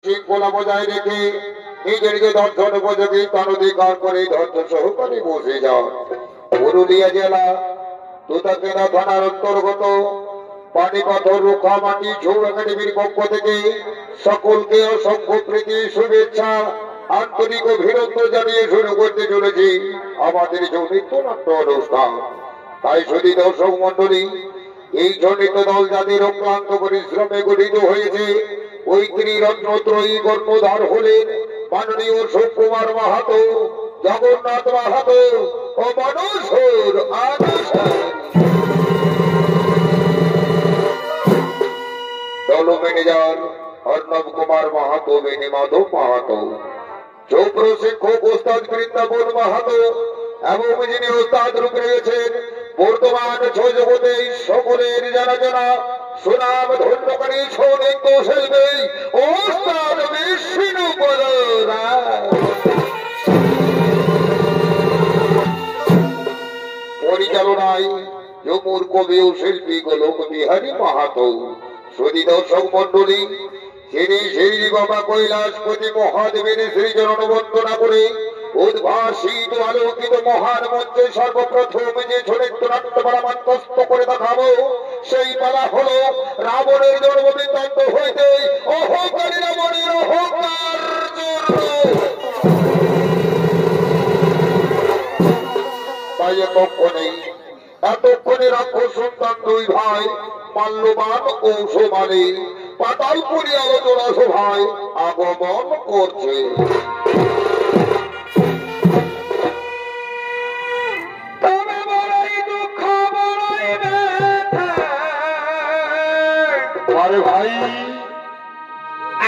শৃঙ্খলা বজায় রেখে নিজেকে দর্শন উপযোগী তার অধিকার করে ধৈর্য সহকারে বসে যান। পুরুলিয়া জেলা দুতাকেনা থানার অন্তর্গত পানিপাথর রুখামাটি ছৌ একাডেমির পক্ষ থেকে সকলকে অসংখ্য প্রীতি শুভেচ্ছা আন্তরিক অভিনন্দন জানিয়ে শুরু করতে চলেছি আমাদের নৃত্যনাট্য অনুষ্ঠান। তাই শুধু দর্শক মন্ডলী, এই জনিত দল যাদের অক্লান্ত পরিশ্রমে গঠিত হয়েছে ওই ত্রিরত্নত্রয়ী কর্ণধার হলেন মাননীয় সুকুমার মাহাতো, জগন্নাথ মাহাতো ও মানুষের দল ম্যানেজার অর্ণব কুমার মাহাতো, বেনি মাধব মাহাতো, চৌপ্র শিক্ষক ওস্তাদ বৃন্দাবন মাহাতো এবং যিনি ওস্তাদ রূপে রয়েছেন বর্তমান ছয় জগতে সকলের জানা জানা সুনাম ধন্যকারী ছৌ নৃত্য শিল্পী ওস্তাদ বিষ্ণুপদ রায়। পরিচালনায় যমুর কবি ও শিল্পী গোলক বিহারী মাহাতো। শুধু দর্শক মন্ডলী, যিনি শ্রী বাবা কৈলাসপতি মহাদেবের শ্রীচরণ বন্দনা করে উদ্ভাসিত আলোকিত মহান মঞ্চে সর্বপ্রথম যে ছোট নাট্যপালা মঞ্চস্থ করে দেখাবো সেই পালা হলো রাবণের জন্মবৃত্তান্ত হইতে অহংকারী রাবণের অহংকার। তাই এতক্ষণে রাক্ষস সন্তান দুই ভাই মাল্যবান ও সমানে পাতালপুরি আলোচনা সভায় আগমন করছে। আরে ভাই,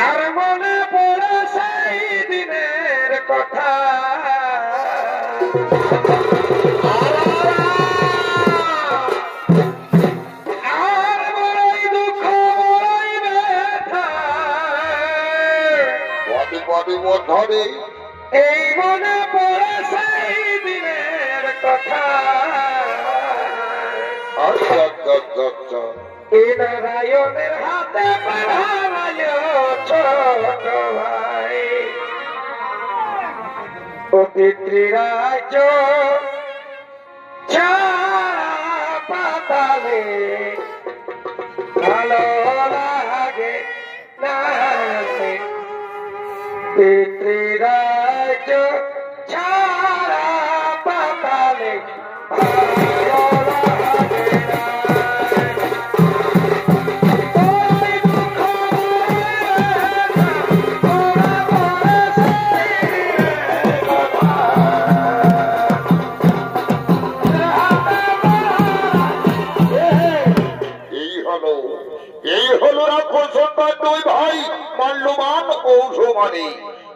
আর মনে পড়ে সেই দিনের কথা, আর বড়ই দুঃখ বড়ই ব্যথা, ধরে এই মনে পড়ে সেই দিনের কথা। আচ্ছা আচ্ছা আচ্ছা আচ্ছা, নারায়ণের হাতে পাড়ায় ছোট ভাই ও পিতৃরাজ পাতালে ভালো লাগে না, পিতৃরাজ ছাড়া পাতালে ভালো লাগে না।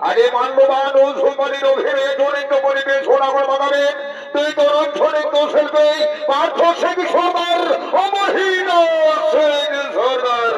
আরে মাল্যবান ও সৌমানির অভিনয়ে জনিত পরিবেশনা করে বানাবেন দুই তরুণ জনিত শিল্পী পার্থ সিং সরদার ও মহিলা সিং সরদার।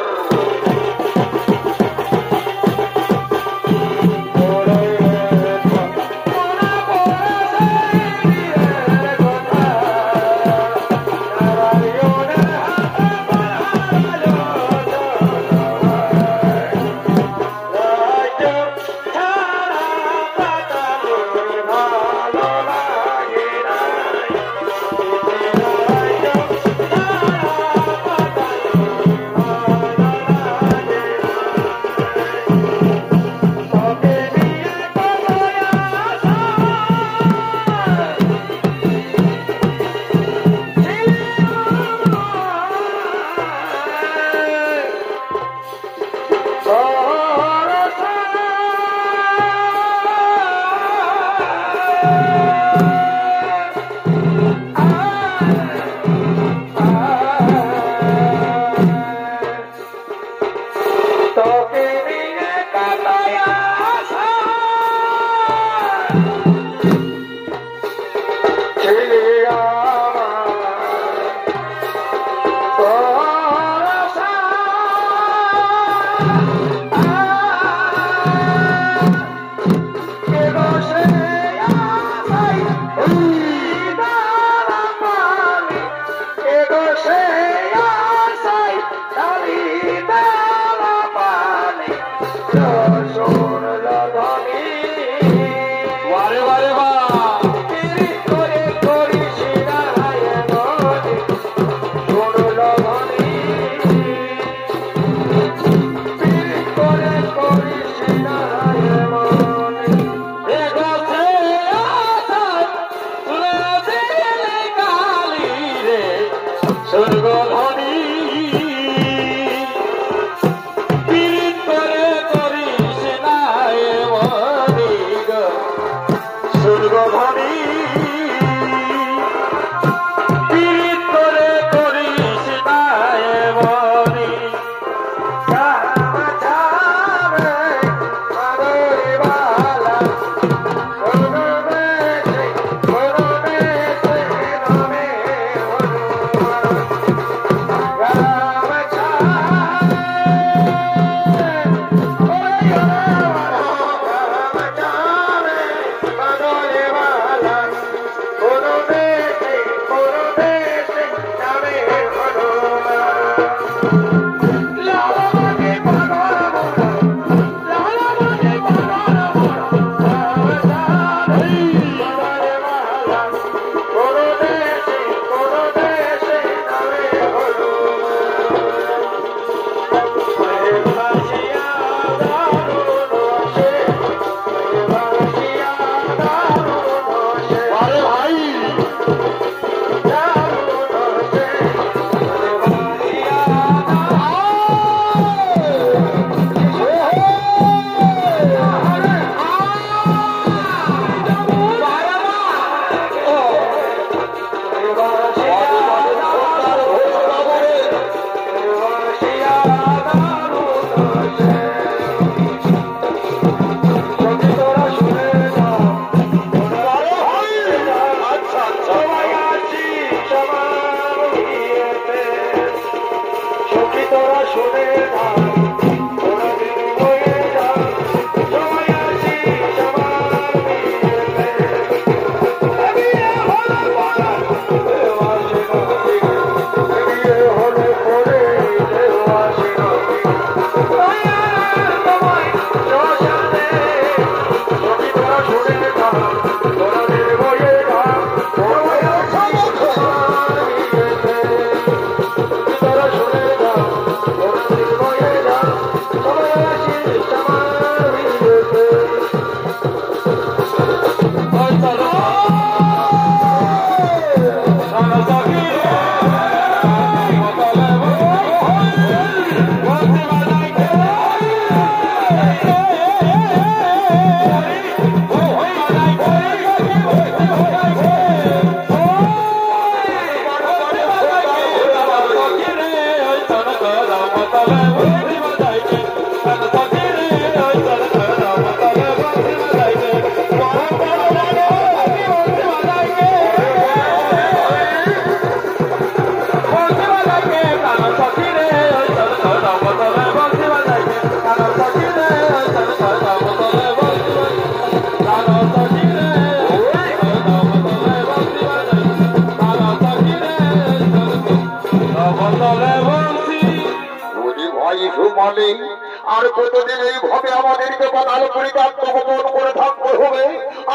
আমাদেরকে পাতাল পুরীতে আত্মগোপন করে থাকতে হবে।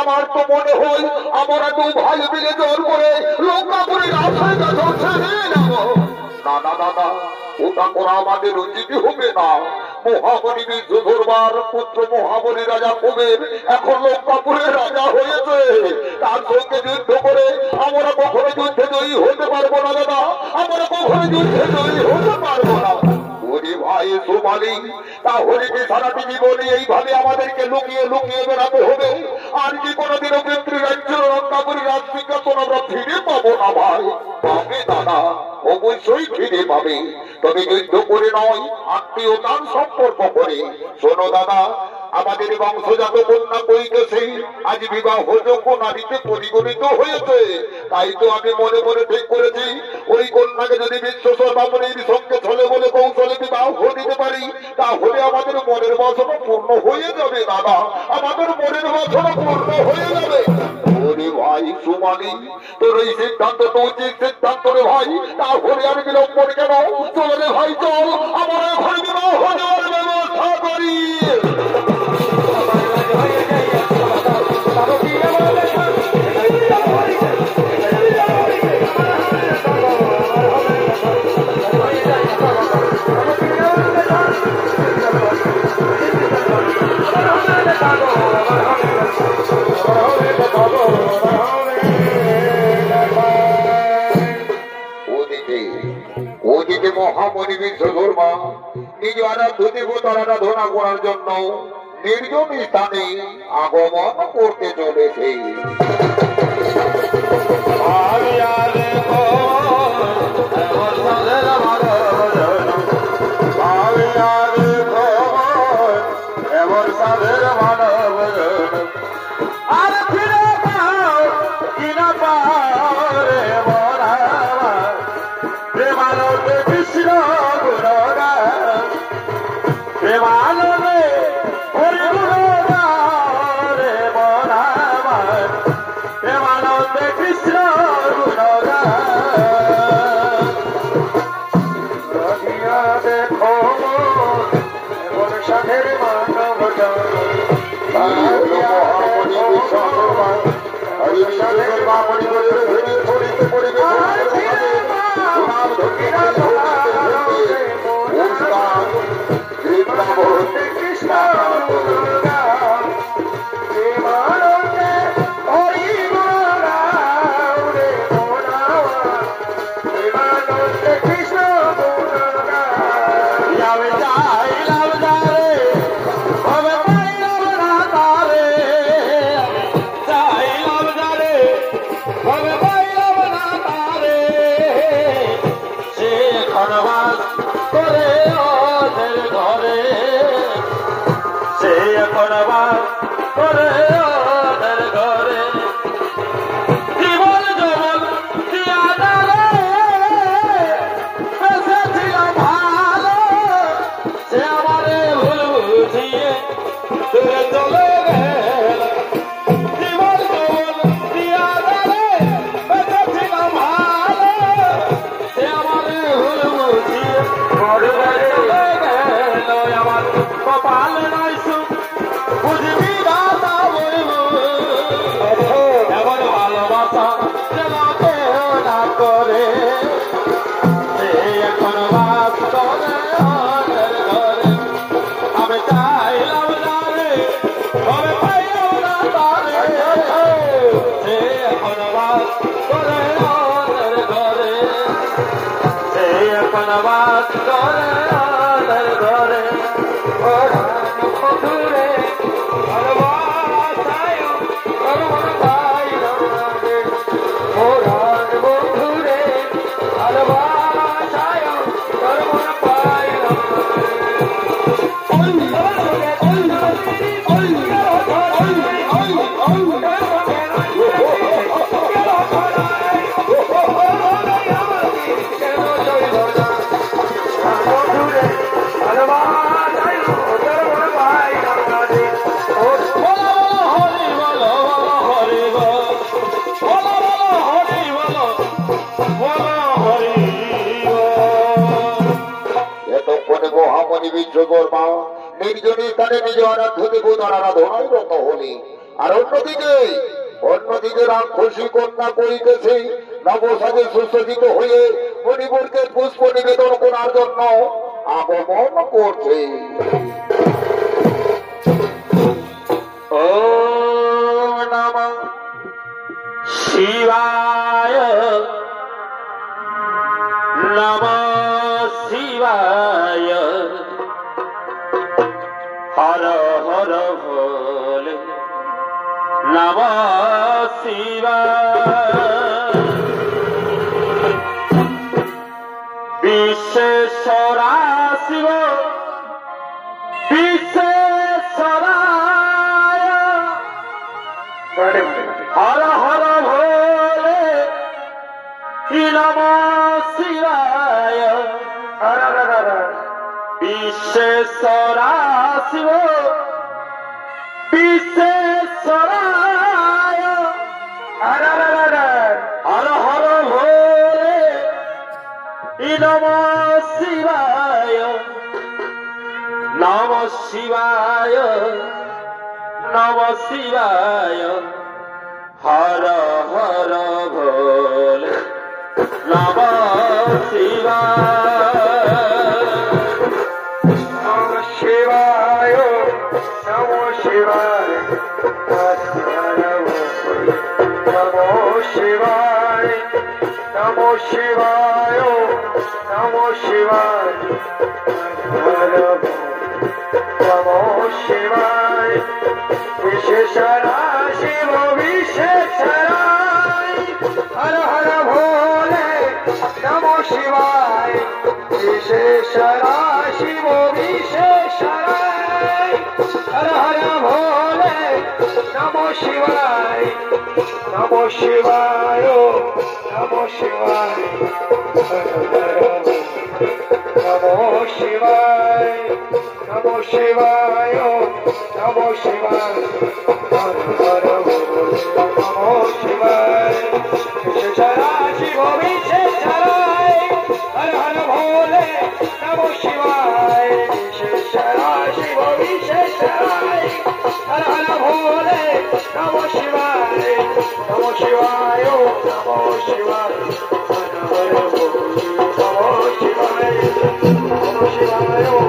আমার তো মনে হয় আমরা দু ভাই মিলে জোর করে লঙ্কাপুরীর আশাটা ধরছে না না দাদা, ওটা করা আমাদের উচিত হবে না। মহাবলী বিশ্বধর্মার পুত্র মহাবলী রাজা কুবের এখন লঙ্কাপুরের রাজা হয়েছে। তার সঙ্গে যুদ্ধ করে আমরা কখনো যুদ্ধে জয়ী হতে পারবো না দাদা, আমরা কখনো যুদ্ধে জয়ী হতে পারবো না। ভাই সুমালি, তাহলে কি সারাটি জীবনে এইভাবে আমাদেরকে লুকিয়ে লুকিয়ে বেড়াতে হবে? আর কি কোনোদিনও পিতৃরাজ্য লঙ্কাপুরী রাজসিংহাসন আমরা ফিরে পাবো না ভাই? পাবে দাদা, অবশ্যই ফিরে পাবে, তবে যুদ্ধ করে নয়, আত্মীয়তার সম্পর্ক করে। শোনো দাদা, আমাদের বংশজাত কন্যা কৈকেশী আজ বিবাহযোগ্য নারীতে পরিগণিত হয়েছে। তাই তো আমি মনে মনে ঠিক করেছি, ওই কন্যাকে যদি বিশ্বসর্বামণির সঙ্গে ছলে বলে কৌশলে বিবাহ দিতে পারি, তাহলে আমাদের মনের বাসনা পূর্ণ হয়ে যাবে দাদা, আমাদের মনের বাসনা পূর্ণ হয়ে যাবে। ওরে ভাই সুমানি, তোর এই সিদ্ধান্ত তো উচিত সিদ্ধান্ত রে ভাই, তাহলে আর বিলম্বন কেন? চল রে ভাই চল, আমার এখন বিবাহ দেওয়ার ব্যবস্থা করি। ওদিকে মহামণি বিশ্বধর্মা নিজ আরাধ্য দেবতার আরাধনা করার জন্য নির্জন স্থানে আগমন করতে চলেছে। কপাল নাই সুখ বুঝবি দাদা দেবতারা ধনাই রত হলি। আর অন্যদিকে রাক্ষসী কন্যা করিতেছে নবসাজে সুসজ্জিত হয়ে মণিপুরকে পুষ্প নিবেদন করার জন্য আগমন করছে। ওম নমঃ শিবায় নমঃ শিবায় হর হর ভোলে নমঃ শিবায় বিশ্বেশ্বরা শিব বিশ্বেশ্বরায় হর হর ভোলে নমঃ শিবায় বিশ্বেশ্বরা শিব বিশ্বেশ্বরায় হর হর ভোলে নমঃ শিবায় নমঃ শিবায় নমঃ শিবায় হর হর ভোলে নমঃ শিবায় নমঃ শিবায় নমঃ শিবায় নমঃ শিবায় নমঃ শিবায় নমঃ শিবায় বিশেষরা শিব বিশেষরায় হর হর ভোলে নমঃ শিবায় বিশেষরা শিব বিশেষরায় হর হর ভোলে নমঃ শিবায় নমঃ শিবায় নমঃ শিবায় নমঃ শিবায় নমঃ শিবায় নমঃ শিবায় নমঃ শিবায় বিশেষরা শিব বিশেষরায় হর হর ভোলে নমঃ শিবায় বিশেষরা শিব বিশেষরায় হর হর ভোলে নমঃ শিবায় নমঃ শিবায় নমঃ শিবায় নমঃ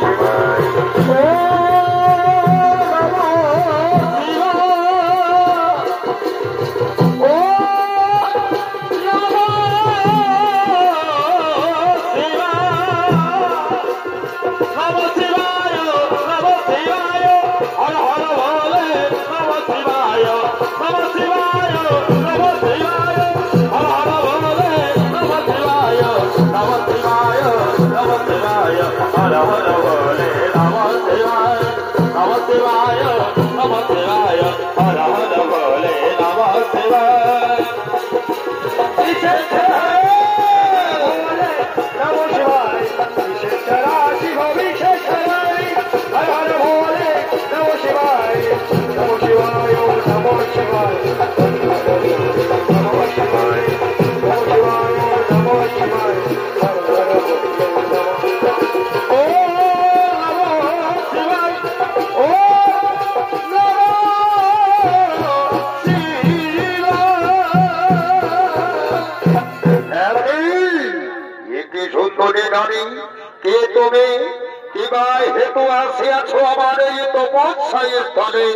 শিবায় নমঃ শিবায় নমঃ শিবায় নমঃ শিবায় কে তুমি কিবাই হেতু আসিয়াছ আমার এই তপস্যায় স্থলে?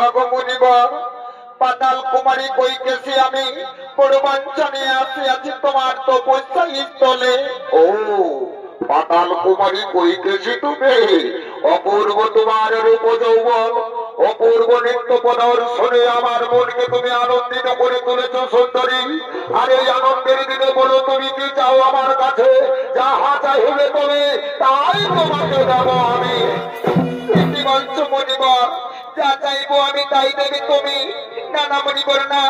আগমনিবর পাতাল কুমারী কইতেছি আমি পূর্বাঞ্চলে আসিয়াছি তোমার তপস্যায় স্থলে। ও পাতাল কুমারী কইতেছি তুমি, অপূর্ব তোমার রূপ যৌবন, অপূর্ব নৃত্য প্রদর্শনে আমার মনকে তুমি আনন্দিত করে তুলেছ সুন্দরী। আর এই আনন্দের দিনে বলো তুমি কি চাও আমার কাছে? যাহা চাইবে তুমি তাই তোমাকে দেব আমি। কি বলছো মণিবর? যা চাইবো আমি তাই দেবে তুমি? না না মণিবর না,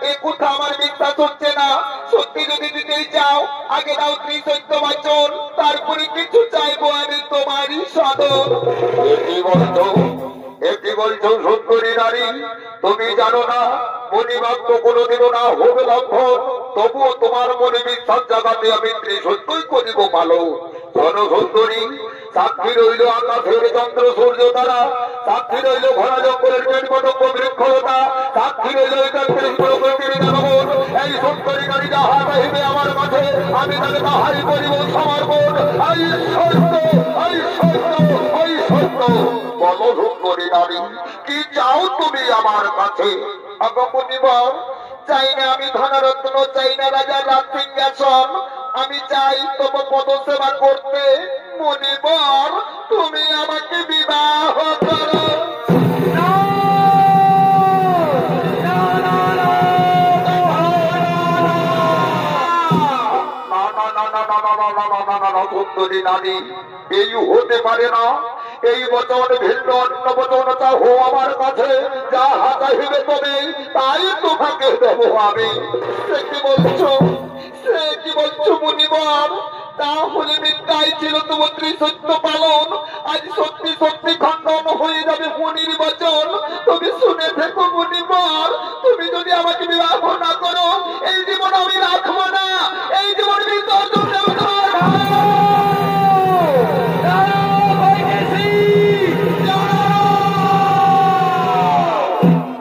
এই কথা আমার বিশ্বাস হচ্ছে না। সত্যি যদি দিতেই চাও আগে দাও ৩০ বছর, তারপরে কিছু চাইবো আমি তোমারই সাধন। কি বলছো সুন্দরী নারী? তুমি জানো না মণিবাক্য কোনোদিনও না হবে লঙ্ঘন, তবুও তোমার মনে বিশ্বাস জাগাতে আমি ৩০ করিব ভালো। শোনো সুন্দরী, সাক্ষী রইল আকাশের চন্দ্র সূর্য তারা, সাক্ষী রইল ঘন জঙ্গলের কীট পতঙ্গ বৃক্ষলতা, সাক্ষী রইল এই সুন্দরী নারী যাহা চাহিবে আমার কাছে আমি তাকে তাহাই করিব সমর্পণ। এই সত্য, এই সত্য, এই সত্য। বলো সুন্দরী নারী, কি চাও তুমি আমার কাছে? অগমনিবর, চাই না আমি ধনরত্ন, চাই না রাজার রাজ সিংহাসন, আমি চাই তোমার পদ সেবা করতে। মনিবর, তুমি আমাকে বিবাহ করো। সুন্দরী নারী, এই হতে পারে না। এই বচন ভিন্ন অন্য বচন চাহো আমার কাছে, যাহা চাহিবে তুমি তাই তোমাকে দেব আমি। সে কি বলছো, সে কি বলছো মুনিবর? তাহলে মিথ্যাই ছিল তোমার সত্য পালন, আজ সত্যি সত্যি খণ্ডন হয়ে যাবে মুনির বচন। তুমি শুনে থেকো মুনিবর, তুমি যদি আমাকে বিবাহ না করো এই জীবন আমি রাখবো না, এই জীবন বিসর্জন দেব তোমার ভাই।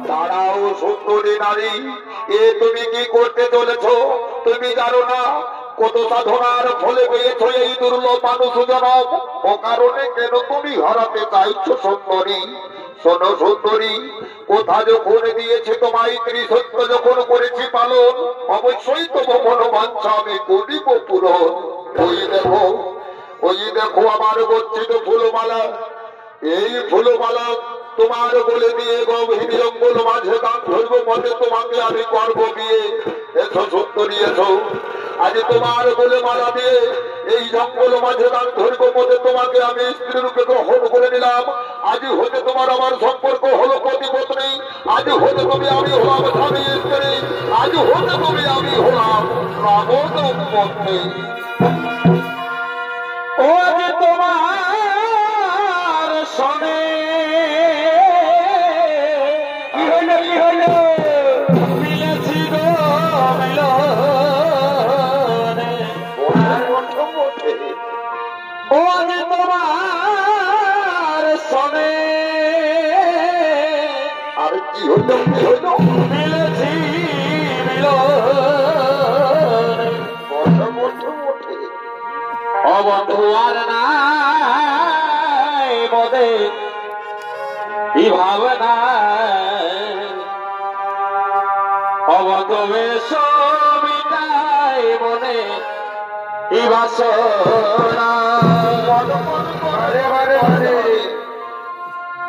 দাঁড়াও সুন্দরী নারী, এ তুমি কি করতে চলেছ? তুমি জানো না কত সাধনার ফলে পেয়েছ এই দুর্লভ মানুষ জনম, ও কারণে কেন তুমি হারাতে চাইছো সুন্দরী? শোনো সুন্দরী, কোথা যখন দিয়েছে তোমায় ত্রিসত্য যখন করেছি পালন, অবশ্যই তোমার মনোবাঞ্ছা আমি করিব পূরণ। ওই দেখো, ওই দেখো আমার গচ্ছিত ফুলমালা, এই ফুলমালা তোমার বলে দিয়ে গভীর জঙ্গল মাঝে গান ধরবো মনে তোমাকে আমি করব বিয়ে। এসো সুন্দরী এসো, আজ তোমার বলে মালা দিয়ে এই জঙ্গল মাঝে গান ধরবো মনে তোমাকে আমি স্ত্রী রূপে গ্রহণ করে নিলাম। আজ হতে তোমার আমার সম্পর্ক হলো পতি পত্নী, আজ হতে তুমি আমি হলাম স্বামী স্ত্রী, আজ হতে তুমি আমি হলাম রাম দম্পতি। ও যে তোমার সনে কি হইল, কি হইল, মিলেছি গো মিলনে। ও যে তোমার সনে আর কি হইল, কি হইল? মিলেছি মিলনে। অবন্ধু আর নাই মদে ই ভাবনা, অবন্ধু বেশমিটাই মনে ই বাসনা।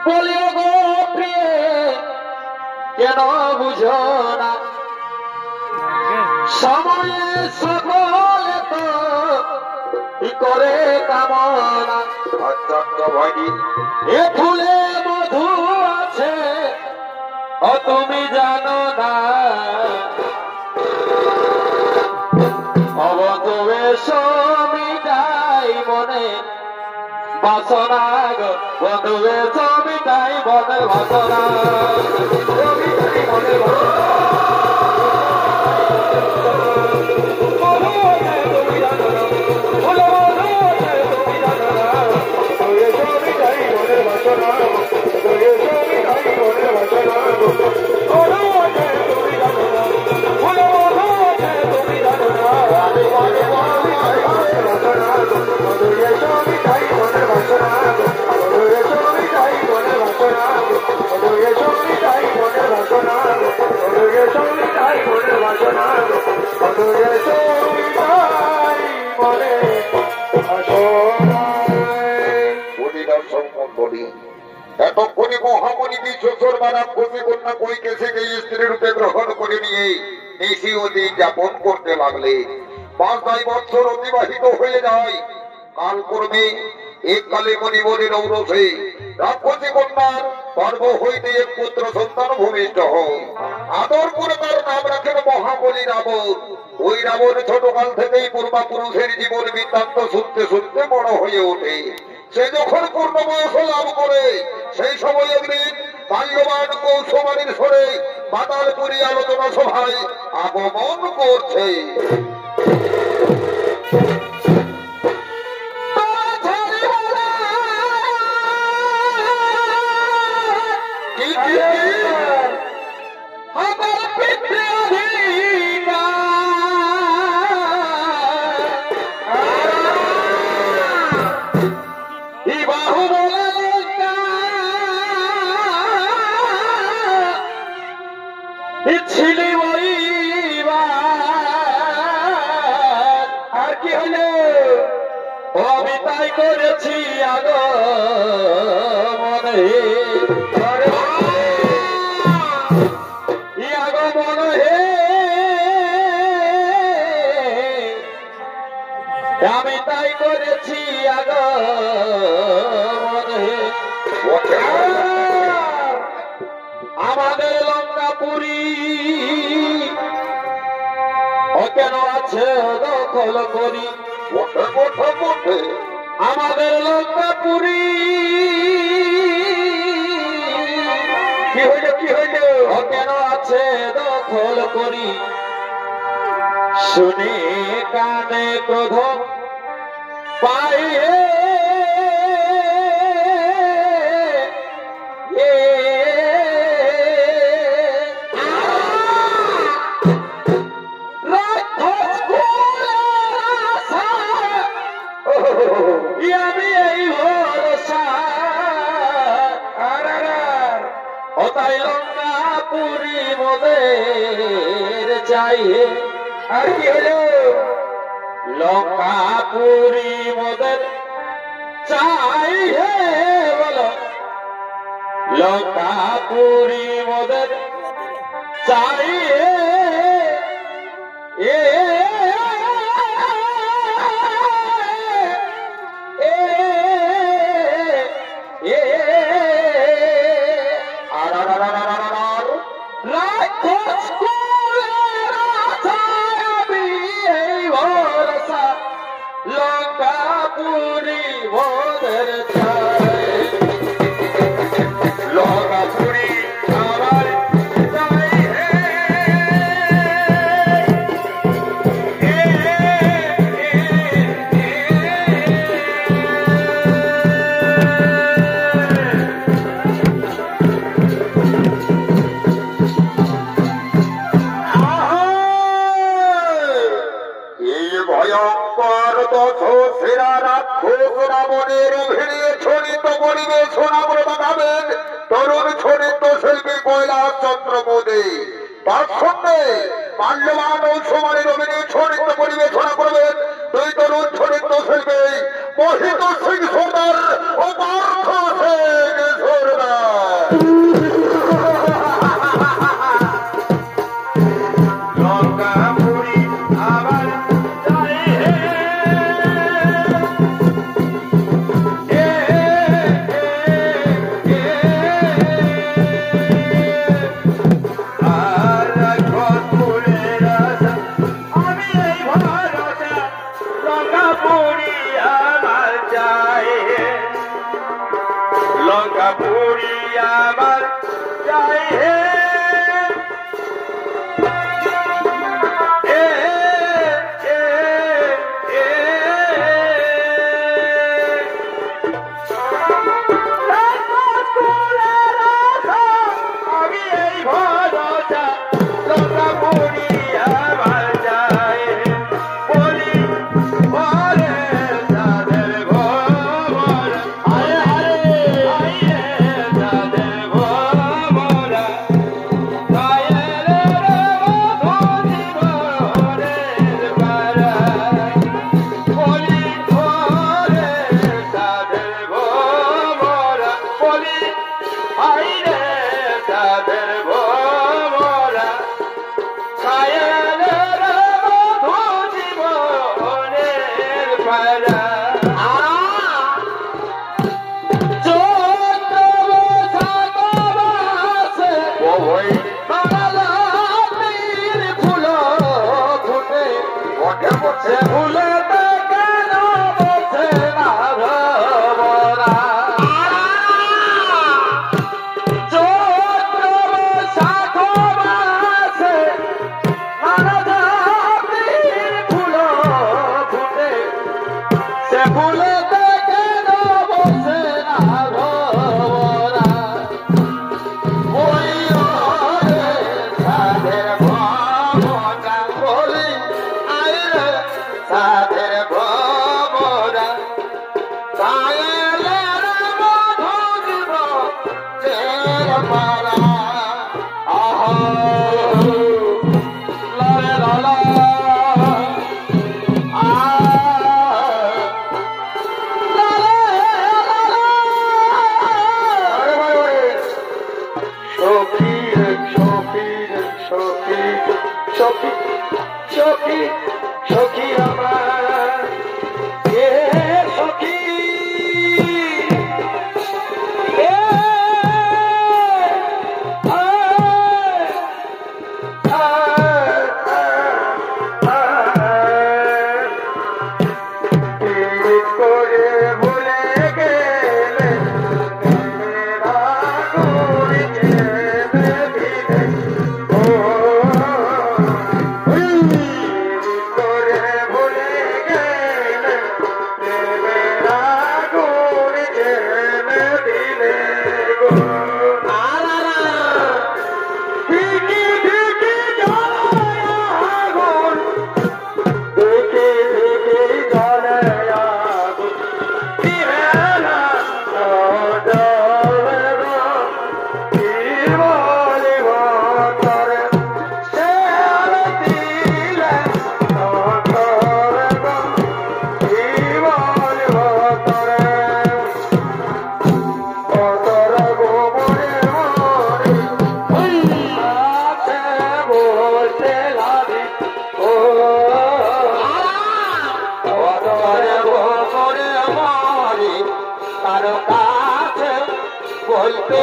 বলিও গো প্রিয়ে কেন বুঝো না, সময়ে সকল তো করে কামনা। এ ফুলে মধু আছে ও তুমি জানো না, অবধু মিটাই মনে বাসনা গো, বন্ধু মিটাই মনের বাসনা। মনের বাসনা এতক্ষণে মহামণি বিশ্বর মারা খুশি কন্যা কৈকেশীকে স্ত্রী রূপে গ্রহণ করে নিয়ে নিশি ও দিন যাপন করতে লাগলে। 5 বছর অতিবাহিত হয়ে যায়। কালক্রমে এককালে মণিবরের ঔরসে রাক্ষসী কন্যার গর্ভ হইতে এক পুত্র সন্তান ভূমিষ্ঠ হয়। আদর করে তার নাম রাখেন মহাবলী রাবণ। ওই রাবণ ছোটকাল থেকেই পূর্বাপুরুষের জীবন বৃত্তান্ত শুনতে শুনতে বড় হয়ে ওঠে। সে যখন পূর্ণ বয়স লাভ করে সেই সময় একদিন বাল্যবান কৌশমানীর স্বরে পাতালপুরী আলোচনা সভায় আগমন করছে। বাহু বলে লঙ্কা ছিলি আর কি হলো আমি তাই করেছি আগ মনে আগ মনে আমি তাই করেছি আগ মনে আমাদের লঙ্কাপুরী ও কেন আছে দখল করি আমাদের লঙ্কাপুরী কি হইল ও কেন আছে দখল করি শুনি কানে ক্রোধ পাই আমি এই ভরসা ও তাই লঙ্কাপুরী মোদের চাই আর কি হলো লঙ্কাপুরী মোদের চাই হে বলো লঙ্কাপুরী মোদের চাই এ লঙ্কাপুরী মোদের চাই লঙ্কাপুরী আমার চাই ভয়ঙ্কর দশ সেরা রাক্ষস রাবণের ভিড়ে ছড়িত করিবে সোনাগুলো বাঁধাবেন তরুণ ছড়িত শিল্পী কৈলাস চন্দ্র মোদী তার সঙ্গে মাল্যবান ও সমানের অভিনয় ছড়িত পরিবেশনা করবেন দুই তরুণ ছড়িত শিল্পী মহিত সিং সর্দার ও পার্থ সিং সর্দার লঙ্কাপুরী আমার লঙ্কাপুরী আমার চাই হে আমি এই ভরসা লঙ্কাপুরী আমার চাই বলি বলে তাদের ভোর কাছে বলতে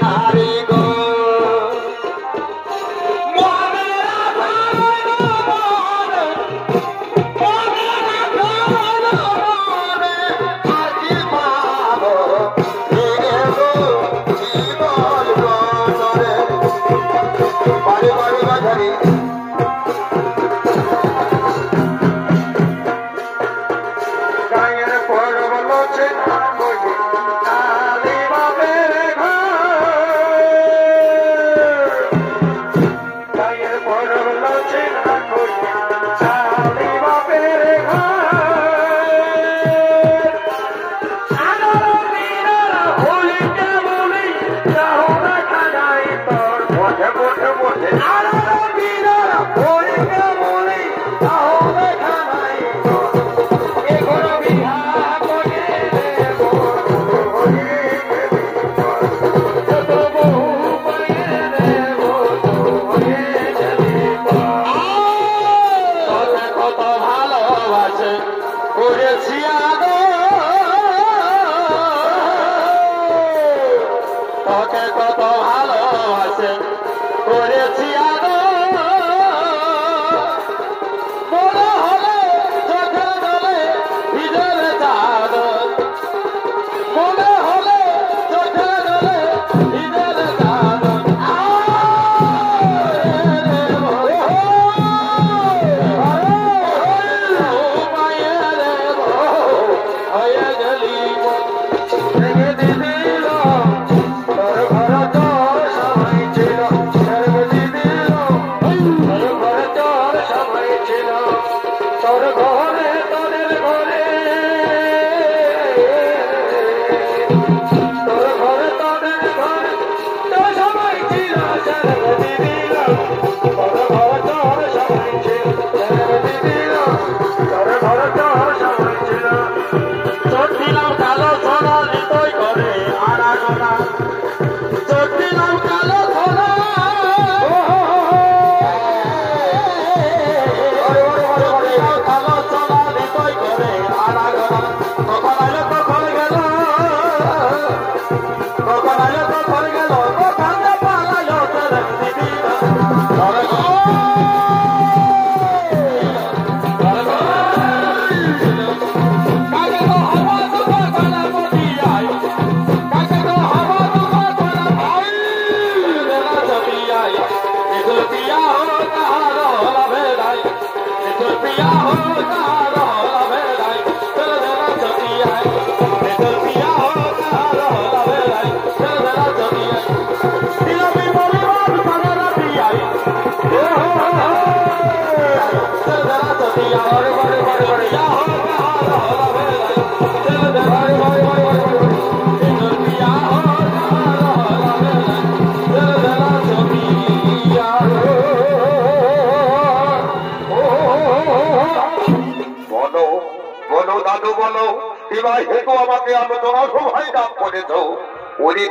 নারী গো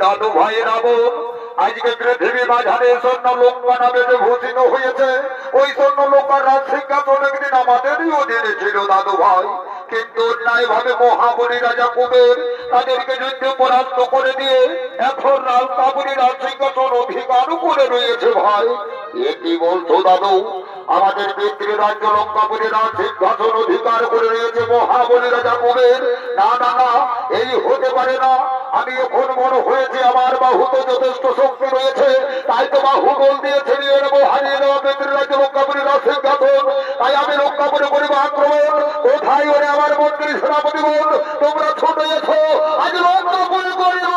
দাদু ভাই রাবণ আজকে পৃথিবী মাঝারে স্বর্ণ লঙ্কা নামে যে ভূষিত হয়েছে ওই স্বর্ণ লঙ্কার রাজ সিংহাসন একদিন আমাদেরই অধীনে ছিল দাদু ভাই, কিন্তু অন্যায় ভাবে মহাবলী রাজা কুবের তাদেরকে যুদ্ধে পরাস্ত করে দিয়ে এখন রাজকাপুরী রাজ সিংহাসন অধিকার করে রয়েছে ভাই। এ কি বলছো দাদু? আমাদের পিতৃ রাজ্য লঙ্কাপুরী রাজ সিংহাসন অধিকার করে রয়েছে মহাবলী রাজা কুবের? না না না, এই হতে পারে না। আমি এখন বড় হয়েছি, আমার বাহুতে যথেষ্ট শক্তি রয়েছে, তাই তো বাহু বল দিয়েছে নিয়ে নেবো হারিয়ে দেওয়া পিতৃ রাজ্য লঙ্কাপুরী রাজ সিংহাসন। তাই আমি লঙ্কাপুরে করিব আক্রমণ। কোথায় ওরে আমার মন্ত্রী সেনাপতি বল, তোমরা ছোট এসো, আজ লঙ্কাপুরে করিব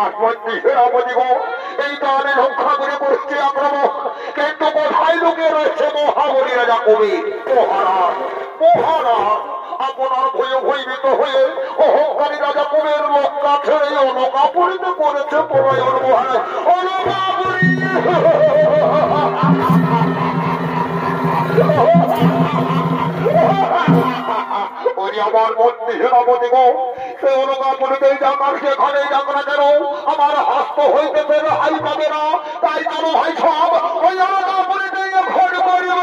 আমার মন্ত্রী সেনাপতি গো, এই দানে রক্ষা করে করছে আক্রমণ, কিন্তু কোথায় লুকিয়ে রয়েছে মহাবলী রাজা কবির? মহারাজ, মহারাজ, আপনার ভয়ে ভয়ভীত হয়ে অহংকারী রাজা কবির লঙ্কা ছেড়ে অলকাপুরীতে করেছে পরায়ণ মহারাজ। অলকাপুরী আমার মন্ত্রী সেনাপতি গো, সে অলকাপুরীতেই যাক আর সেখানেই যাক না কেন, আমার হস্ত হইতেছে হাই পাবে না। তাই কারো ভাই সব ওই অলকাপুরীতেই ভোট করিব।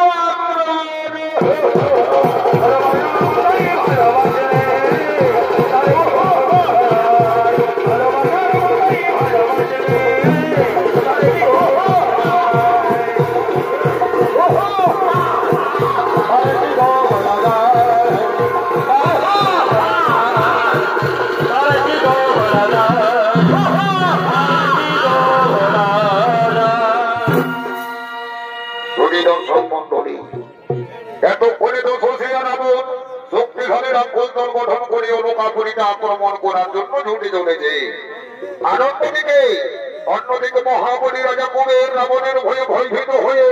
আক্রমণ করার জন্য ছুটে চলেছে। আর অন্যদিকে মহাবলী রাজা কুবের রাবণের ভয়ে ভয়ভীত হয়ে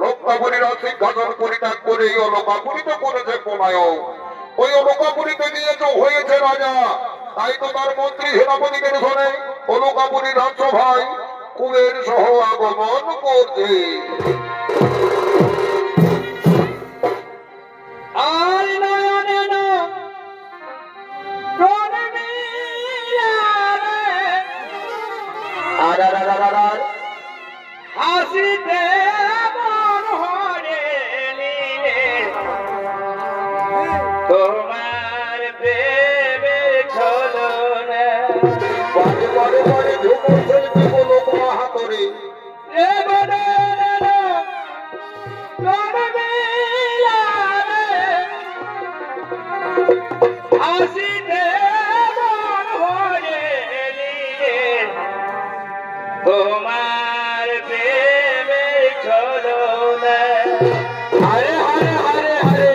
লঙ্কাপুরীরা সিংহাসন পরিত্যাগ করে অলকাপুরীতে করেছে পলায়ন। ওই অলকাপুরীতে নিয়ে তো হয়েছে রাজা, তাই তো তার মন্ত্রী সেনাপতিকে শোনে অলকাপুরী রাজসভায় কুবের সহ আগমন করছে। হাসিতে মন হরে তোমার প্রেমে ছলনা পরে পরে পরে ঝুমুর শিল্পী বলো মহাতরে হাসিতে মন হরে তোমার প্রেমে ছলনা। হরে হরে হরে হরে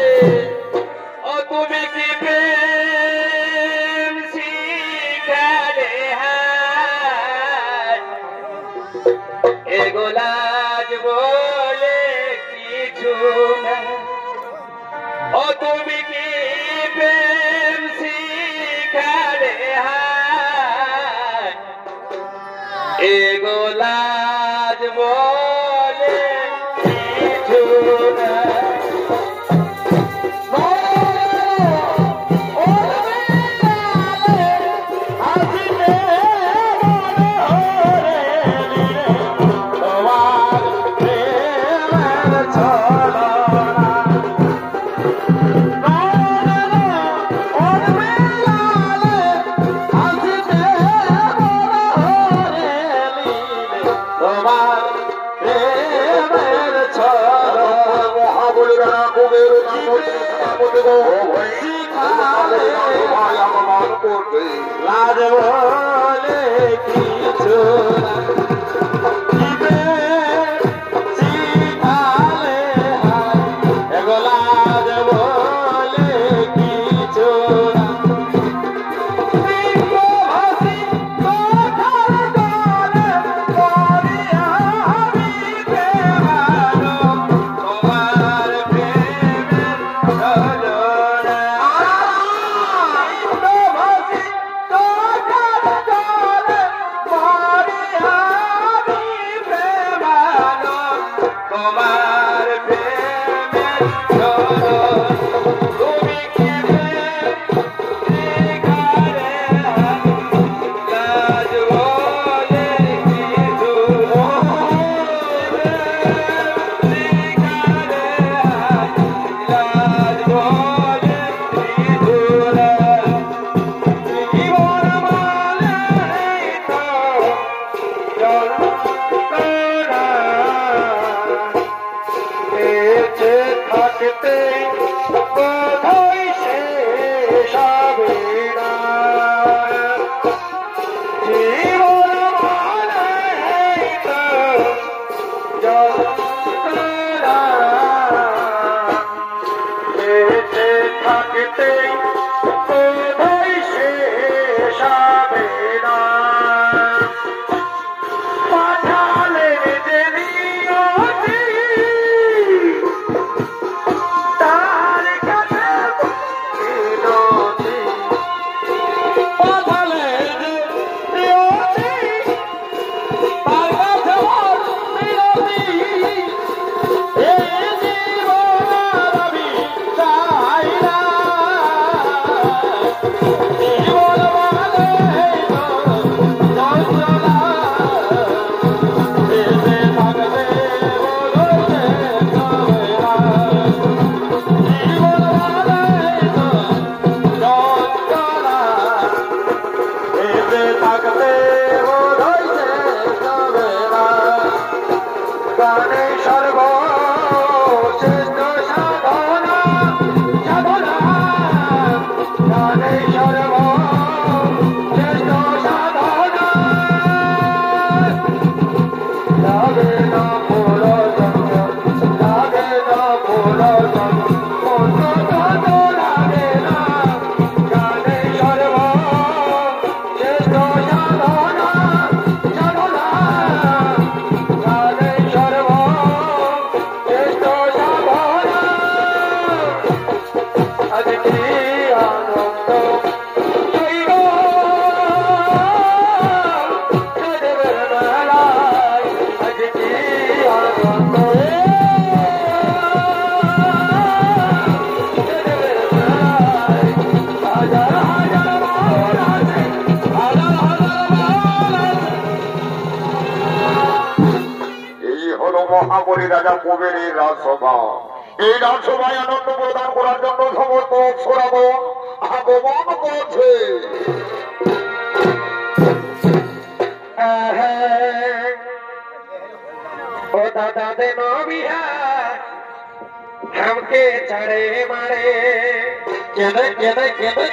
ও তুমি কি প্রেম শিখালে এগোলাজ বলে কিছু না। ও তুমি কি প্রেম শিখালে এগোলাজ বলে কিছু না। লাজ বলে কিছু শিখালে এগো লাজ বলে কিছু Bye. আনন্দ হইল সাধবের মেলায় আজ কি আনন্দ সাধবের মেলায় হাজার হাজার বাউল আছে হাজার হাজার বাউল আছে। এই হলো মহাবলী রাজা কুবেরের রাজসভা। এই রাজসভায় আনন্দ প্রদান করার জন্য সমস্ত অপ্সরাগণ আগমন করছে। ओ दादा दे नो बिहार हमके चढ़े मारे केने केने केने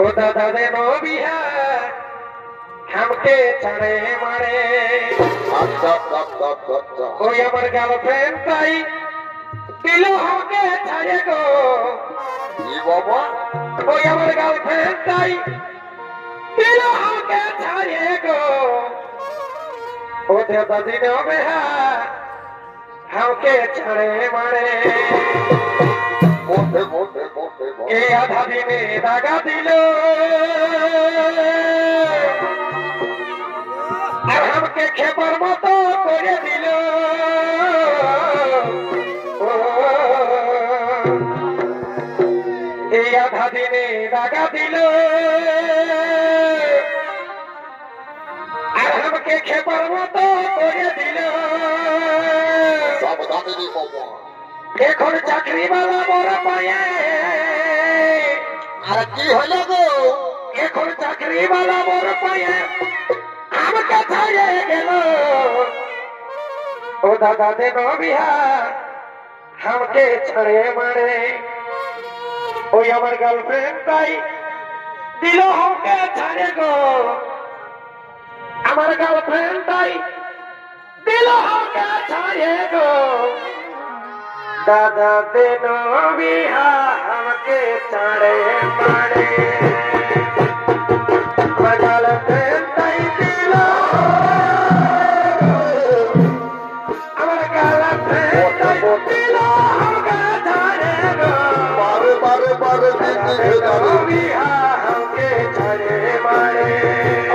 ओ दादा दे नो बिहार हमके चढ़े मारे আচ্ছা আচ্ছা আচ্ছা আচ্ছা আচ্ছা ओ আমার গার্লফ্রেন্ড তাই দিল हमके ছাড়ে গো কি বাবা ओ আমার গার্লফ্রেন্ড তাই দিল हमके ছাড়ে গো ओ दादा दे नो बिहार हमके चढ़े मारे বলতে বলতে বলতে এ আধা দিনে দাগা দিল আর আমাকে খেপার মতো করে দিল এই আধা দিনে দাগা দিল আর আমাকে খেপার মতো করে দিল সাবধানে রে বাবা এখন চাকরিওয়ালা বড় পায়ে আর কি হলো গো এখন চাকরিওয়ালা বড় পায়ে আমাকে ছাড়িয়ে গেল ও দাদা দে বিহার আমাকে ছেড়ে মারে ওই আমার গার্লফ্রেন্ড তাই দিল আমাকে ছাড়ে গো আমার গার্লফ্রেন্ড তাই দিল আমাকে ছাড়ে গো दादा दिनो बिहा हमके चढ़े मारे बगल में तई दिलो अमर गल में तई दिलो हमके चढ़े गो বারে বারে বারে বিক্রি হয়ে যাবে बिहा हमके चढ़े मारे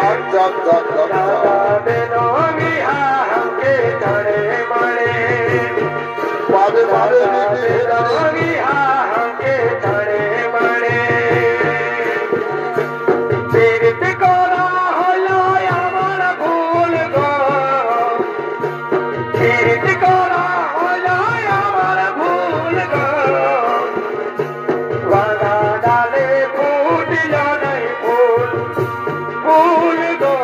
আচ্ছা আচ্ছা আচ্ছা दादा दिनो बिहा हमके चढ़े मारे বারে বারে বিক্রি হয়ে যাবে हमके चढ़े मारे पीड़ित को ना होलो আমার ভুল গো पीड़ित को ना होलो আমার ভুল গো বাধা ডালে ফুটিল নাই ফুল ফুল গো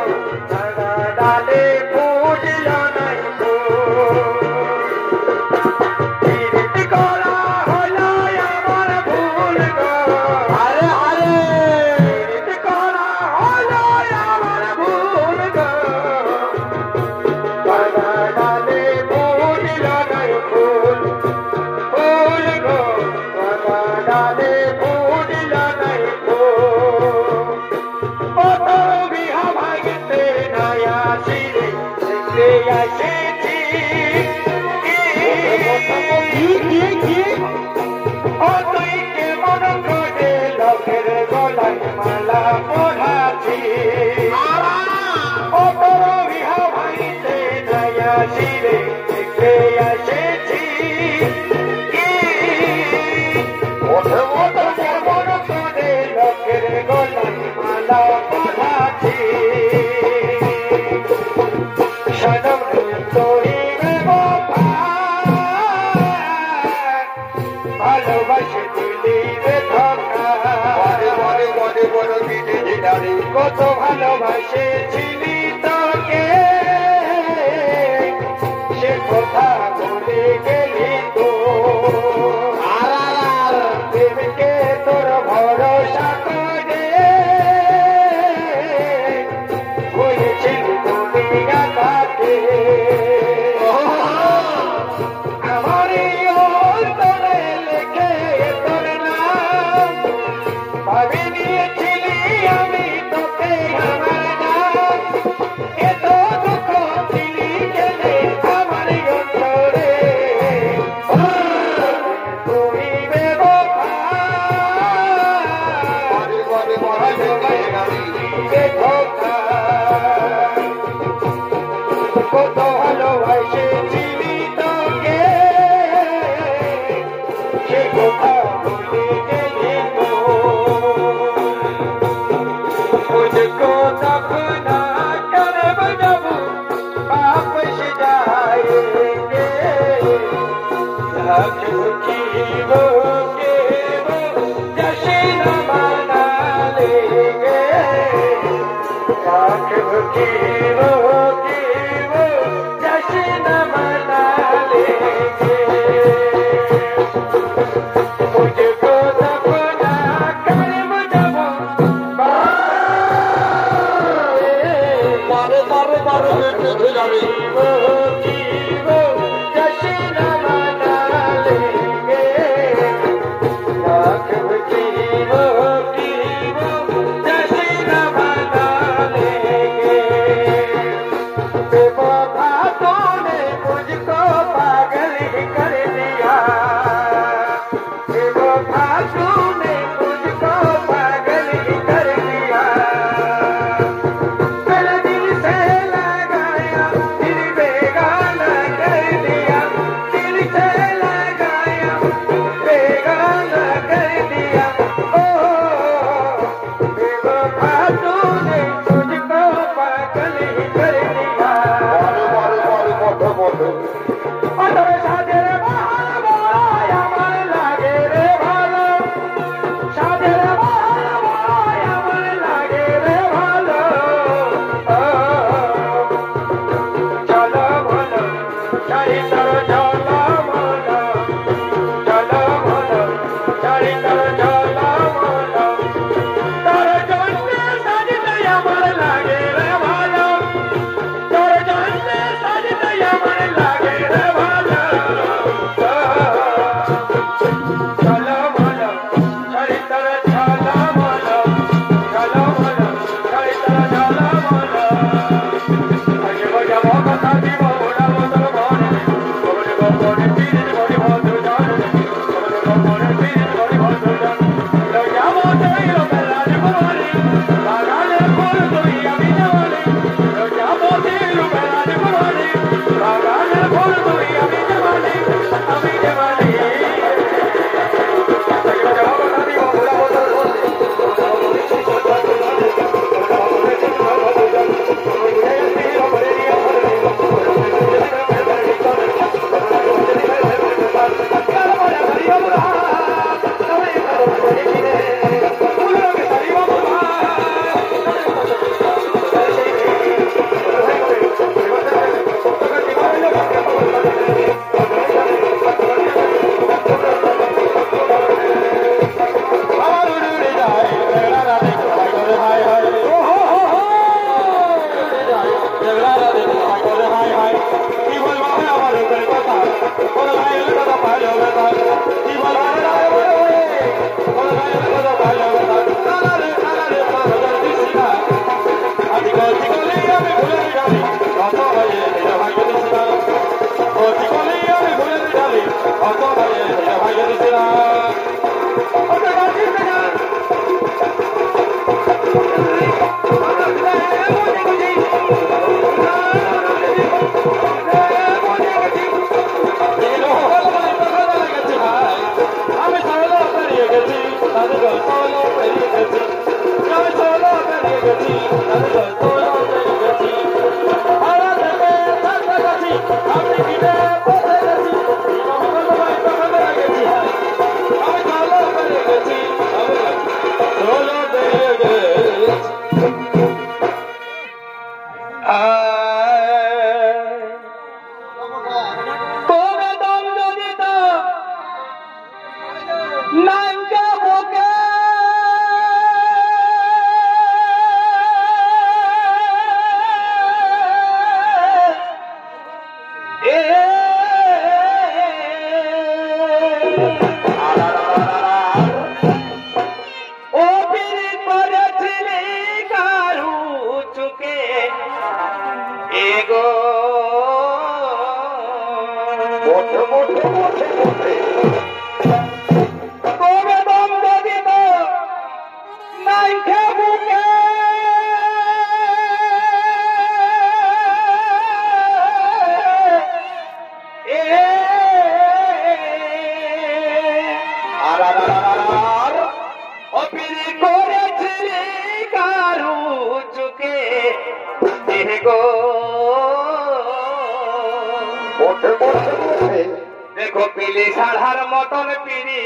देखो पीली साढ़ार मतन पीरी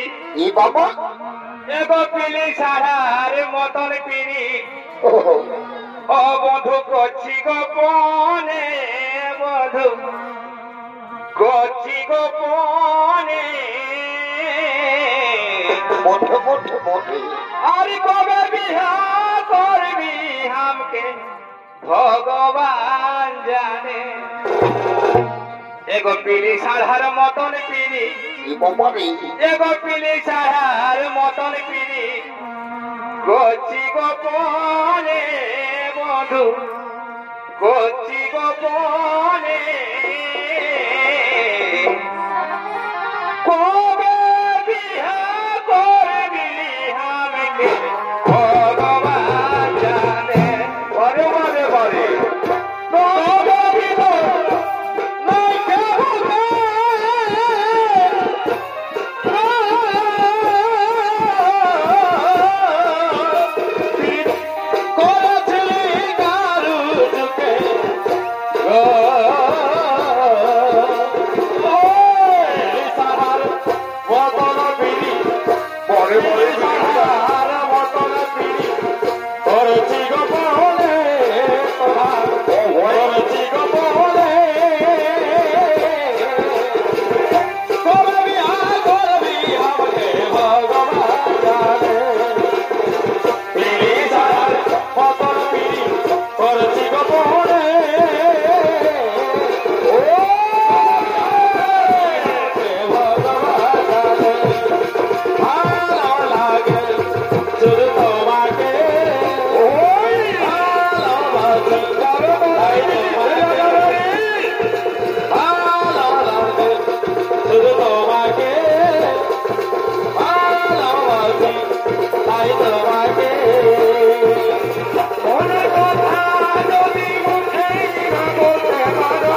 ई बाबा एगो पीली साढ़ार मतन पीरी ও বধু করছি গোপনে বধু করছি গোপনে মঠে মঠে মঠে আরে কবে বিহা করবি হামকে ভগবান জানে এগো পিলি সাধার মতন পিলি এগো পিলি সাধার মতন পিলি করছি গোপনে বধু করছি গোপনে কবে বিহা করবি হামকে ভগবান জানে বরে বরে বরে কবে বিহা নাই কেহুকে করেছিলি কারু চুকে সাহার মতন পিড়ি পরে পরে সাহার মতন পিড়ি করেছি গোপনে তোহার করেছি গোপনে করবি আর করবি আমাকে ভগবান জানে পিড়ি সাহার মতন পিড়ি করেছি গোপনে ও ভগবান জানে ভালো লাগে শুধু তোমাকে ওই ভালোবাসি তাই ভালো লাগে শুধু তোমাকে ভালোবাসি তাই তোমাকে মনের কথা যদি মুখে না বলতে পারো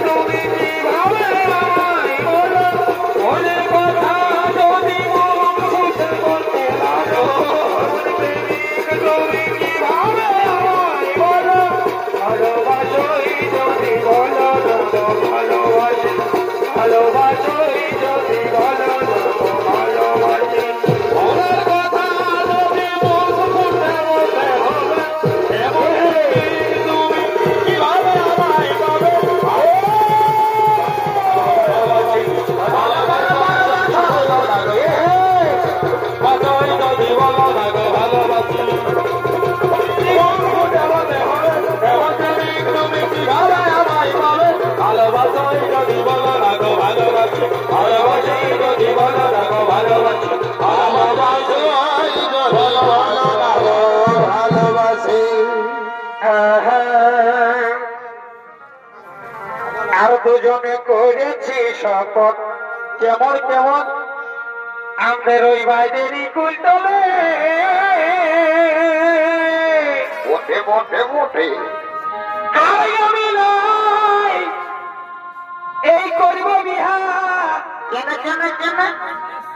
তুমি কিভাবে আমায় বলো মনের কথা যদি মুখে বলতে পারো তুমি কিভাবে আমায় বলো ভালোবাসোই যদি বলো ভালোবাসি ভালোবাসোই যদি বলো ভালোবাসি মনের কথা যদি মুখ ফুটে বলতে হবে এমন তুমি কিভাবে আমায় পাবে ভালোবাসি ভালোবাসি যদি বলো না গো ভালোবাসি মন ফুটে বলতে হবে এমন তুমি কিভাবে আমায় পাবে ভালোবাসি যদি বলো না গো ভালোবাসি ভালোবাসি যদি বলো না গো ভালোবাসি ভালোবাসি ভালোবাসি আর দুজনে করেছি শপথ কেমন কেমন আমাদের ওই বাইরেরই কুলতলে মঠে মঠে মঠে আর আমি নাই এই করিব বিহা কেন কেন কেন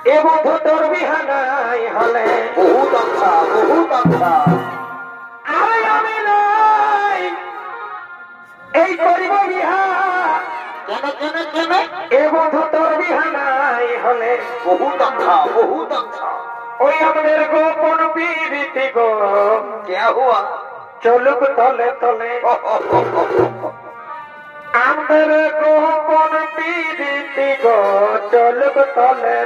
এ বধু তোর বিহা নাই হলে বহুত আচ্ছা বহুত আচ্ছা আর আমি নাই এই করিব বিহা কেন কেন কেন এ বধু তোর বিহা নাই হলে বহুত আচ্ছা বহুত আচ্ছা ওই আমাদের গোপন পীড়িতি গো क्या हुआ চলুক তলে তলে আমাদের গোপন পীড়িতি গো চলুক তলে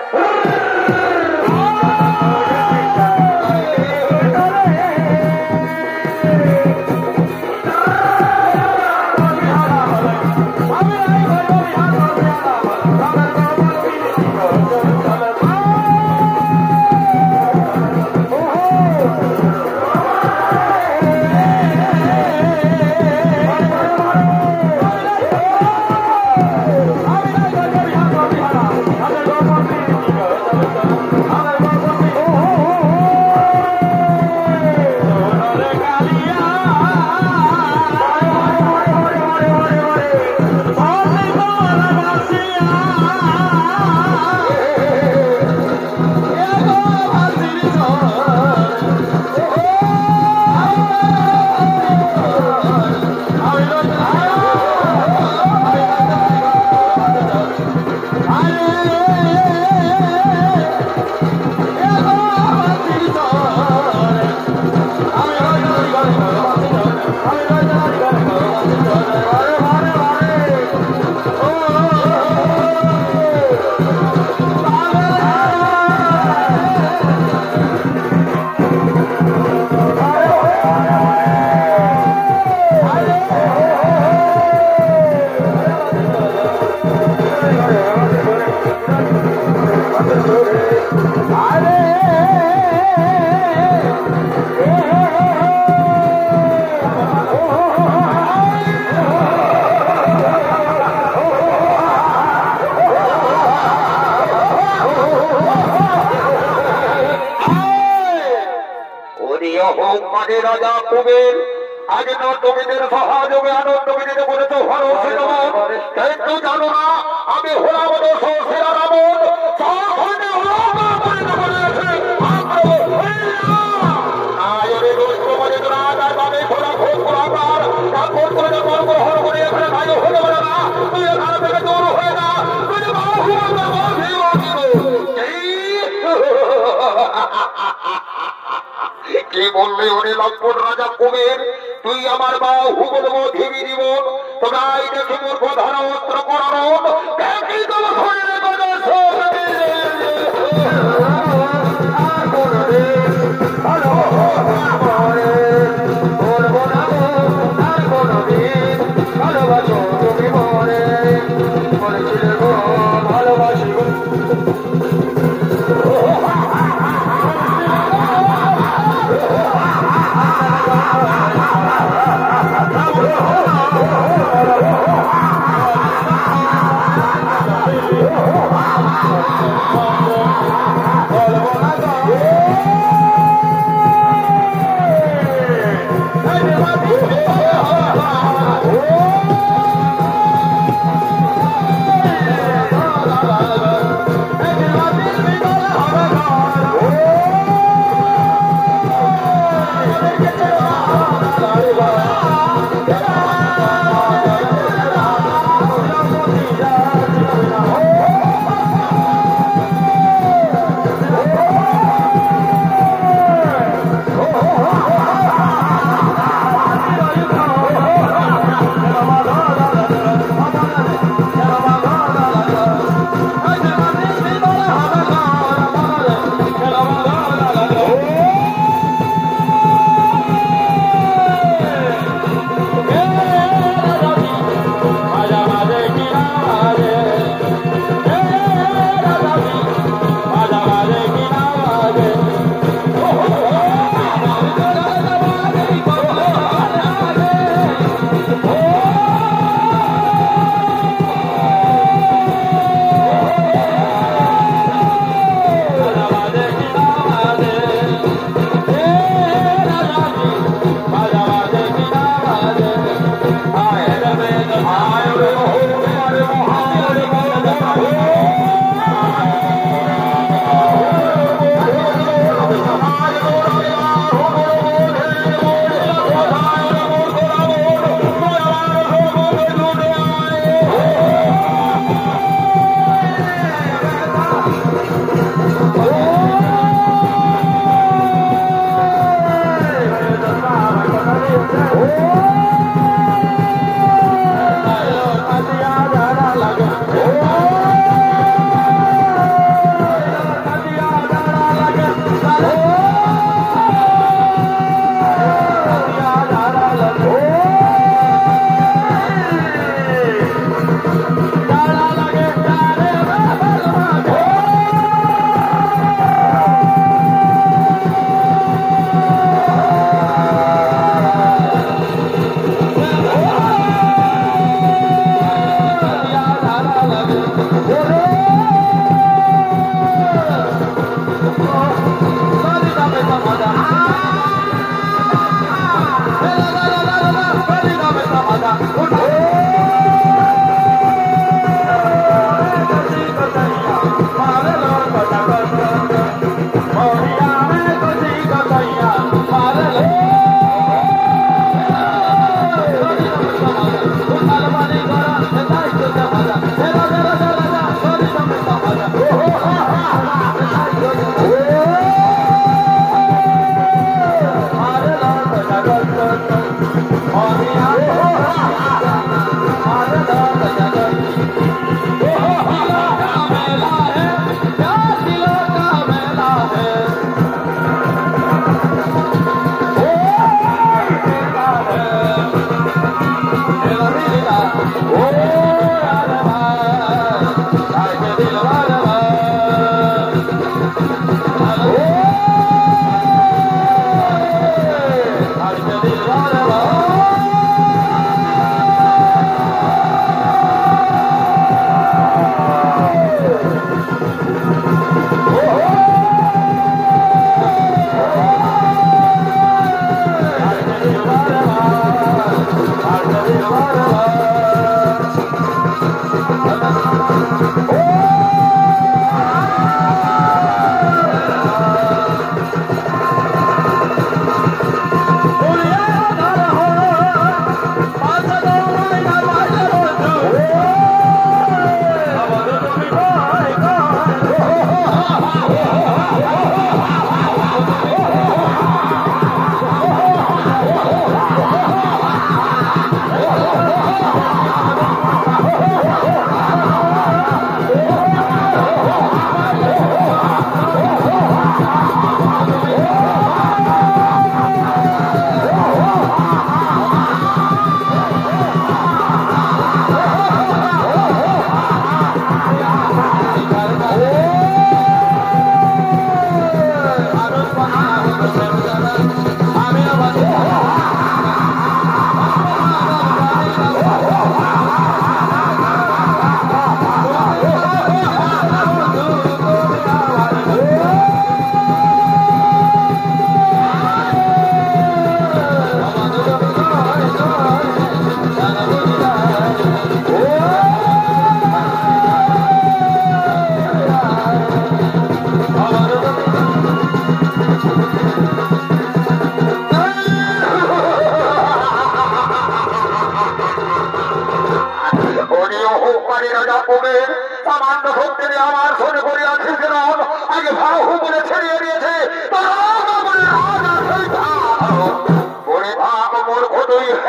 হোক মাঝে রাজা কুবের আগে নর্তকীদের সহযোগে আনন্দগিরিতে বলেছে ভরসে নমন কিন্তু জানো না আমি হলাম সেরা রাবণ কি বললে ওরে লম্পট রাজা কুবের তুই আমার বাহু বলবো ধীমি জীবন তবে আই দেখে মোর প্রধান অস্ত্র করার দেখি তো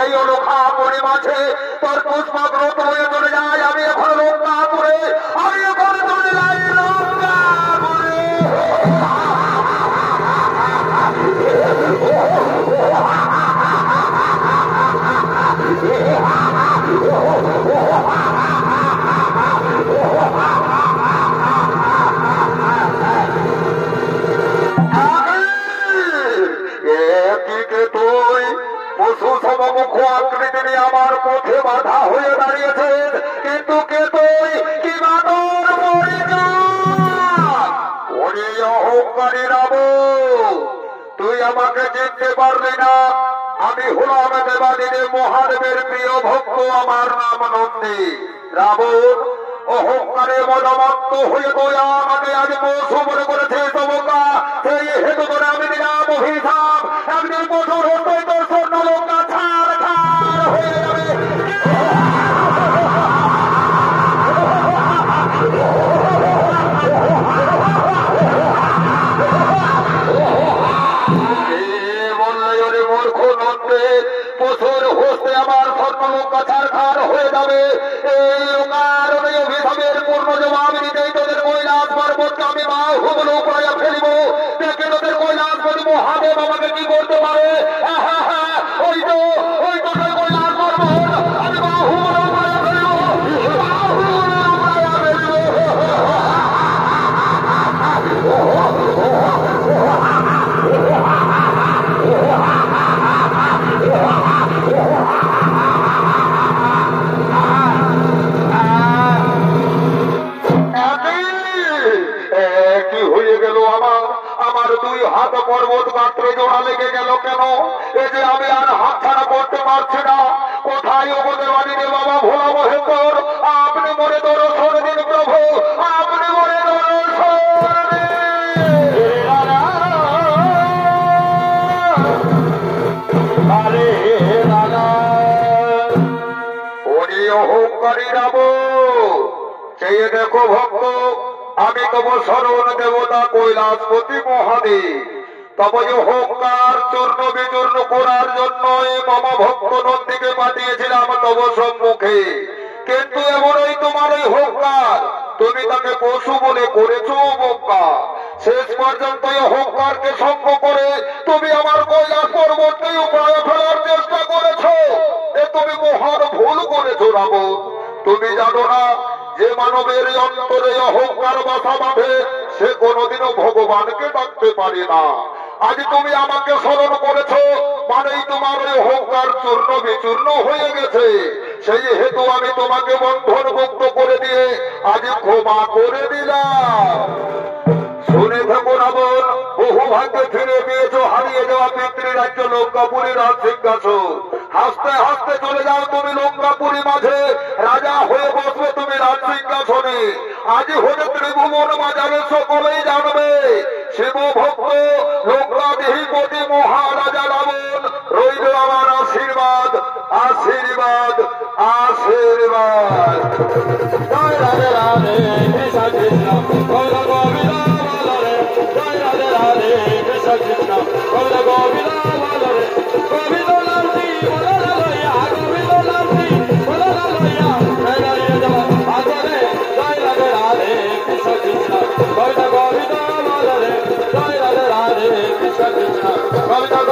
এই লঙ্কাপুরী মাঝে তোর পুষ্পগ্রত হয়ে চলে যায়। আমি এখন লঙ্কাপুরে, আমি এখন চলে যাই লঙ্কাপুরে। তুই পশু সমমুখ আকৃতি নিয়ে আমার পথে বাধা হয়ে দাঁড়িয়েছেন, কিন্তু কে তুই কি বাদর অহংকারী রাবণ, তুই আমাকে চিনতে পারলি না। আমি হলাম দেবাদিদেব মহাদেবের প্রিয় ভক্ত, আমার নাম নন্দী। রাবণ অহংকারে মদমত্ত হয়ে তুই আমাকে আজ পশু মনে করেছিস তবকা, সেই হেতু করে আমি দিলাম অভিশাপ। একদিন পশুর হত্যই তোর স্বর্ণ লঙ্কা ছাড় ছাড় হয়ে যাবে। মূর্খ নন্দে পশুর হস্তে আমার স্বর্ণ লঙ্কা ছাড় ছাড় হয়ে যাবে। এই লোকার অভিশাপের পূর্ণ জবাব দিতেই তোদের কৈলাস পর্বতকে আমি বাহুবল উপরে ফেলিব। দেখে তোদের কৈলাসপতি মহাদেব আমাকে কি করতে পারে। ওই তো কৈলাস পর্বত আমি বাহুবল উপরে ফেলিব, বাহুবল উপরে ফেলিব। কি হয়ে গেল আমার দুই হাত পর্বত মাত্র জোড়া লেগে গেল কেন? এই যে আমি আর হাত ছাড়া করতে পারছি না। কোথায় ওদের বাড়িতে বাবা ভোলা মহেশ্বর, আপনি মনে দর্শন দিন প্রভু, আপনি মনে দর্শন অহংকারী রাবণ। চেয়ে দেখো ভক্ত, আমি তব শরণ দেবতা কৈলাসপতি মহাদেব। তব অহংকার চূর্ণ বিচূর্ণ করার জন্য মম ভক্ত নন্দীকে পাঠিয়েছিলাম তব সম্মুখে, কিন্তু এমনই তোমার এই অহংকার, তুমি তাকে পশু বলে করেছ বোকা। শেষ পর্যন্ত অহংকারকে সঙ্গ করে তুমি আমার কৈলাস পর্বতকে উপরে ফেলার চেষ্টা করেছ। তুমি মহান ভুল করেছ রাবণ। তুমি জানো না যে মানবের অন্তরে অহংকার বাসা বাঁধে সে কোনোদিনও ভগবানকে ডাকতে পারে না। আজ তুমি আমাকে স্মরণ করেছ মানেই তোমার ওই অহংকার চূর্ণ বিচূর্ণ হয়ে গেছে। সেই হেতু আমি তোমাকে বন্ধন মুক্ত করে দিয়ে আজ ক্ষমা করে দিলাম। শুনে থাকো রাবণ, বহু ভাগ্যে ফিরে পেয়েছ হারিয়ে যাওয়া পিতৃরাজ্য লঙ্কাপুরী রাজ সিংহাসন। হাসতে হাসতে চলে যাও তুমি লঙ্কাপুরী মাঝে, রাজা হয়ে বসবে তুমি রাজ সিংহাসনে। আজ হলে ত্রিভুবন বাজারে সকলেই জানবে শিব ভক্ত লঙ্কাধিপতি মহারাজা রাবণ। রইল আমার আশীর্বাদ, আশীর্বাদ, আশীর্বাদ। জয় রাধে রাধে কৃষ্ণ কৃষ্ণ গৌর গোবিন্দ বলরে, জয় রাধে রাধে কৃষ্ণ কৃষ্ণ গৌর গোবিন্দ বলরে। গোবিন্দ নামটি বলো না লইয়া, গোবিন্দ নামটি বলো না লইয়া, জয় রাধে ভাগরে। জয় রাধে রাধে কৃষ্ণ কৃষ্ণ গৌর গোবিন্দ বলরে, জয় রাধে রাধে কৃষ্ণ কৃষ্ণ গোবিন্দ।